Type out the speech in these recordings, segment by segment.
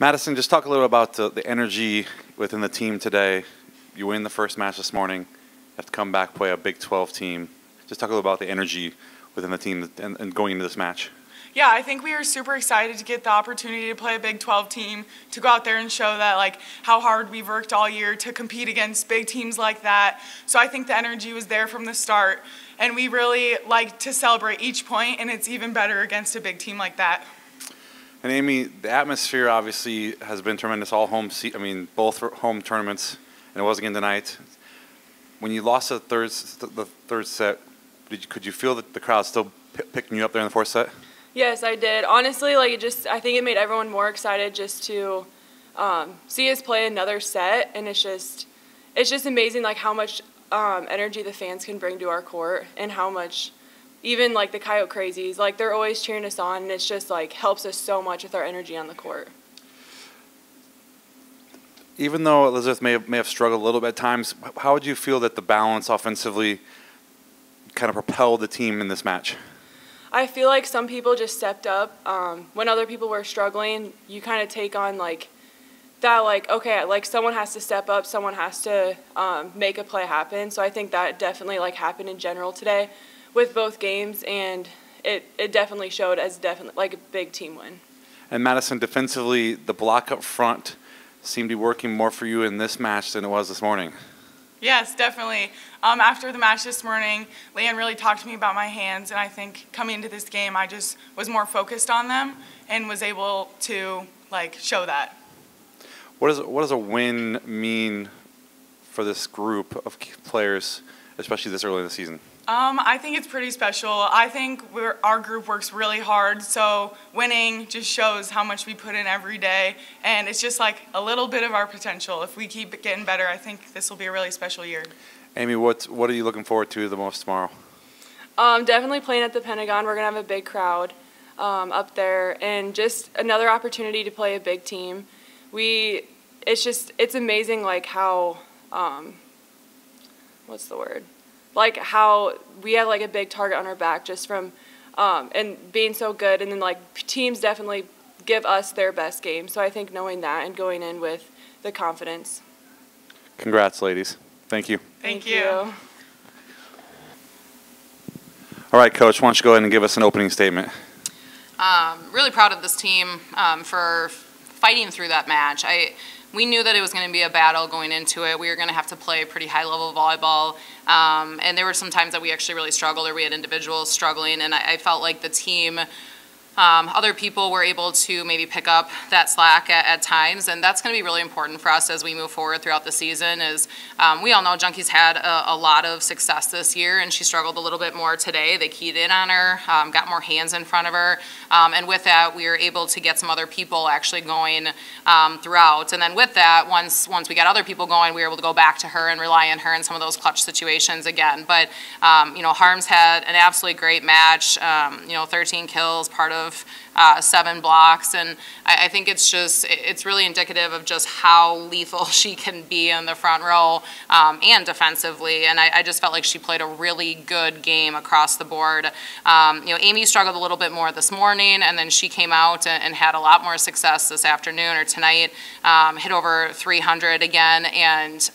Madison, just talk a little about the energy within the team today. You win the first match this morning, have to come back, play a Big 12 team. Just talk a little about the energy within the team and going into this match. Yeah, I think we were super excited to get the opportunity to play a Big 12 team, to go out there and show that like how hard we've worked all year to compete against big teams like that. So I think the energy was there from the start, and we really like to celebrate each point, and it's even better against a big team like that. And Amy, the atmosphere obviously has been tremendous all home. Both home tournaments, and it was again tonight. When you lost the third set, could you feel that the crowd still picking you up there in the fourth set? Yes, I did. Honestly, I think it made everyone more excited just to see us play another set, and it's just amazing how much energy the fans can bring to our court, and how much even the Coyote Crazies, they're always cheering us on, and it's just helps us so much with our energy on the court. Even though Elizabeth may have struggled a little bit at times, how would you feel that the balance offensively kind of propelled the team in this match? I feel like some people just stepped up. When other people were struggling, you kind of take on that, okay, someone has to step up, someone has to make a play happen. So I think that definitely happened in general today with both games, and it definitely showed as a big team win. And Madison, defensively, the block up front seemed to be working more for you in this match than it was this morning. Yes, definitely. After the match this morning, Leanne really talked to me about my hands, and I think coming into this game, I just was more focused on them and was able to show that. What does a win mean for this group of players, especially this early in the season? I think it's pretty special. I think our group works really hard, so winning just shows how much we put in every day, and it's just a little bit of our potential. If we keep getting better, I think this will be a really special year. Amy, what are you looking forward to the most tomorrow? Definitely playing at the Pentagon. We're going to have a big crowd up there, and just another opportunity to play a big team. It's amazing how, what's the word? How we have a big target on our back just from and being so good, and then teams definitely give us their best game. So I think knowing that and going in with the confidence. Congrats, ladies. Thank you. Thank you. All right, Coach, why don't you go ahead and give us an opening statement? Really proud of this team for fighting through that match. We knew that it was going to be a battle going into it. We were going to have to play pretty high-level volleyball, and there were some times that we actually really struggled, or we had individuals struggling, and I felt like the team, other people were able to maybe pick up that slack at times, and that's going to be really important for us as we move forward throughout the season. We all know Junkie's had a lot of success this year, and she struggled a little bit more today. They keyed in on her, got more hands in front of her, and with that, we were able to get some other people actually going throughout. And then with that, once we got other people going, we were able to go back to her and rely on her in some of those clutch situations again. But Harms had an absolutely great match. 13 kills, part of 7 blocks, and I think it's really indicative of just how lethal she can be in the front row and defensively, and I just felt like she played a really good game across the board. Amy struggled a little bit more this morning, and then she came out and had a lot more success this afternoon or tonight, hit over 300 again, and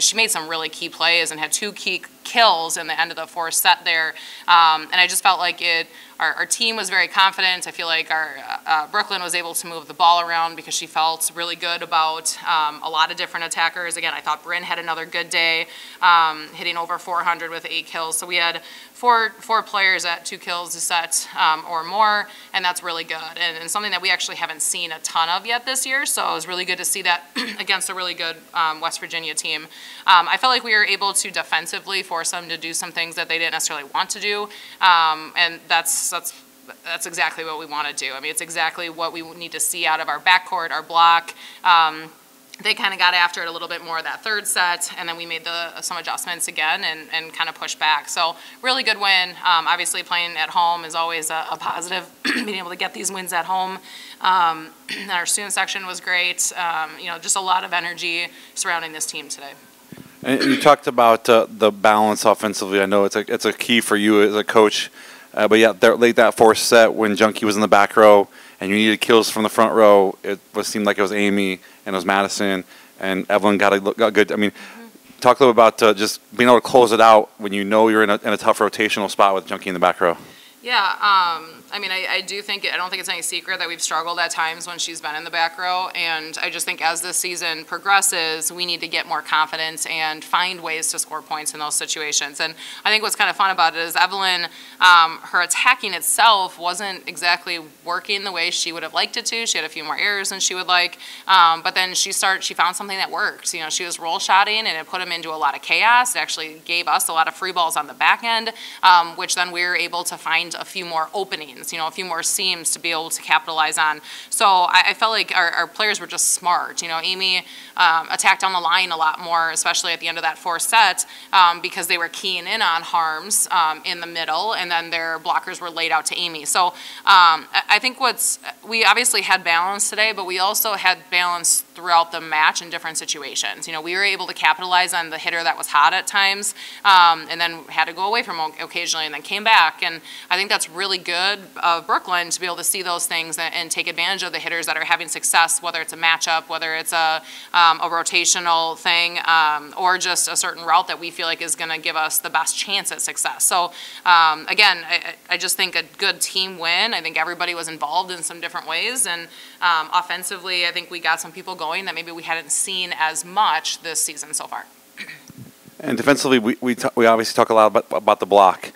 she made some really key plays and had 2 key kills in the end of the fourth set there, and I just felt like our team was very confident. I feel like our Brooklyn was able to move the ball around because she felt really good about a lot of different attackers. Again, I thought Bryn had another good day, hitting over 400 with 8 kills. So we had four players at 2 kills a set or more, and that's really good. And something that we actually haven't seen a ton of yet this year, so it was really good to see that against a really good West Virginia team. I felt like we were able to defensively force them to do some things that they didn't necessarily want to do, and that's exactly what we want to do. It's exactly what we need to see out of our backcourt, our block. They kind of got after it a little bit more that third set, and then we made some adjustments again and kind of pushed back. So really good win. Obviously playing at home is always a positive, being able to get these wins at home. Our student section was great. Just a lot of energy surrounding this team today. And you talked about the balance offensively. I know it's a key for you as a coach. But yeah, late that fourth set when Junkie was in the back row and you needed kills from the front row, seemed like it was Amy and it was Madison, and Evelyn got good. I mean, talk a little about just being able to close it out when you know you're in a tough rotational spot with Junkie in the back row. Yeah, I mean, I don't think it's any secret that we've struggled at times when she's been in the back row, and I just think as this season progresses, we need to get more confidence and find ways to score points in those situations. And I think what's kind of fun about it is Evelyn, her attacking itself wasn't exactly working the way she would have liked it to. She had a few more errors than she would like, but then she found something that worked. You know, she was roll shotting, and it put them into a lot of chaos. It actually gave us a lot of free balls on the back end, which then we were able to find a few more openings, you know, a few more seams to be able to capitalize on. So I felt like our players were just smart. You know, Amy attacked on the line a lot more, especially at the end of that fourth set, because they were keying in on harms in the middle, and then their blockers were laid out to Amy. So I think we obviously had balance today, but we also had balance throughout the match in different situations. You know, we were able to capitalize on the hitter that was hot at times, and then had to go away from occasionally, and then came back. And I think that's really good of Brooklyn to be able to see those things and take advantage of the hitters that are having success, whether it's a matchup, whether it's a rotational thing, or just a certain route that we feel like is going to give us the best chance at success. So again, I just think a good team win. I think everybody was involved in some different ways, and offensively, I think we got some people going that maybe we hadn't seen as much this season so far. And defensively, we obviously talk a lot about the block,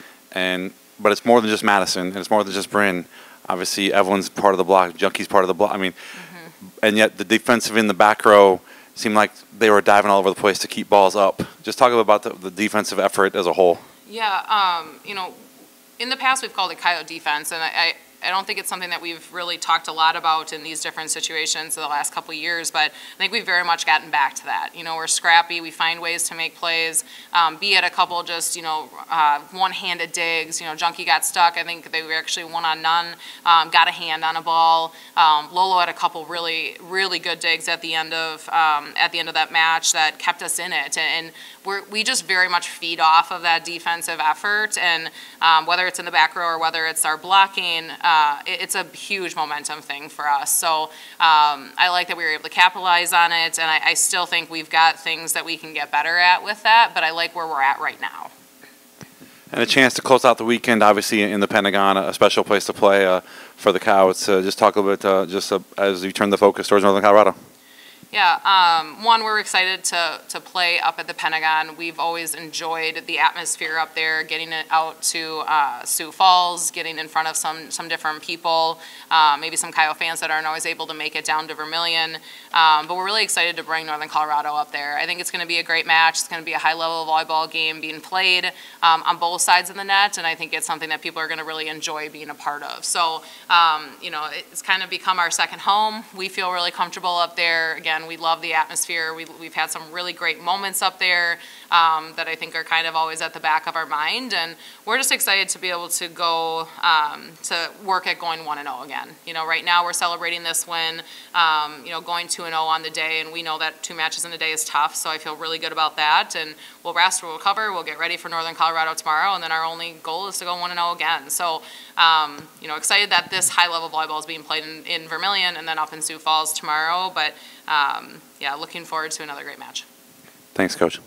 but it's more than just Madison, and it's more than just Bryn. Obviously, Evelyn's part of the block, Junkie's part of the block. I mean, and yet the defensive in the back row seemed like they were diving all over the place to keep balls up. Just talk about the defensive effort as a whole. Yeah, you know, in the past we've called it coyote defense, and I don't think it's something that we've really talked a lot about in these different situations in the last couple of years, but I think we've very much gotten back to that. You know, we're scrappy, we find ways to make plays, be it a couple just, you know, one-handed digs. You know, Junkie got stuck. I think they were actually one on none, got a hand on a ball. Lolo had a couple really, really good digs at the end of that match that kept us in it, and we just very much feed off of that defensive effort, and whether it's in the back row or whether it's our blocking, it's a huge momentum thing for us. So I like that we were able to capitalize on it, and I still think we've got things that we can get better at with that, but I like where we're at right now. And a chance to close out the weekend, obviously, in the Pentagon, a special place to play for the Coyotes. Just talk a little bit, as you turn the focus towards Northern Colorado. Yeah, one, we're excited to play up at the Pentagon. We've always enjoyed the atmosphere up there, getting it out to Sioux Falls, getting in front of some different people, maybe some Coyote fans that aren't always able to make it down to Vermilion. But we're really excited to bring Northern Colorado up there. I think it's going to be a great match. It's going to be a high-level volleyball game being played on both sides of the net, and I think it's something that people are going to really enjoy being a part of. So, you know, it's kind of become our second home. We feel really comfortable up there. Again, we love the atmosphere. We've had some really great moments up there that I think are kind of always at the back of our mind, and we're just excited to be able to go to work at going 1-0 again. You know, right now we're celebrating this win, you know, going 2-0 on the day, and we know that 2 matches in a day is tough, so I feel really good about that, and we'll rest, we'll recover, we'll get ready for Northern Colorado tomorrow, and then our only goal is to go 1-0 again. So, you know, excited that this high-level volleyball is being played in Vermilion and then up in Sioux Falls tomorrow, but yeah, looking forward to another great match. Thanks, Coach.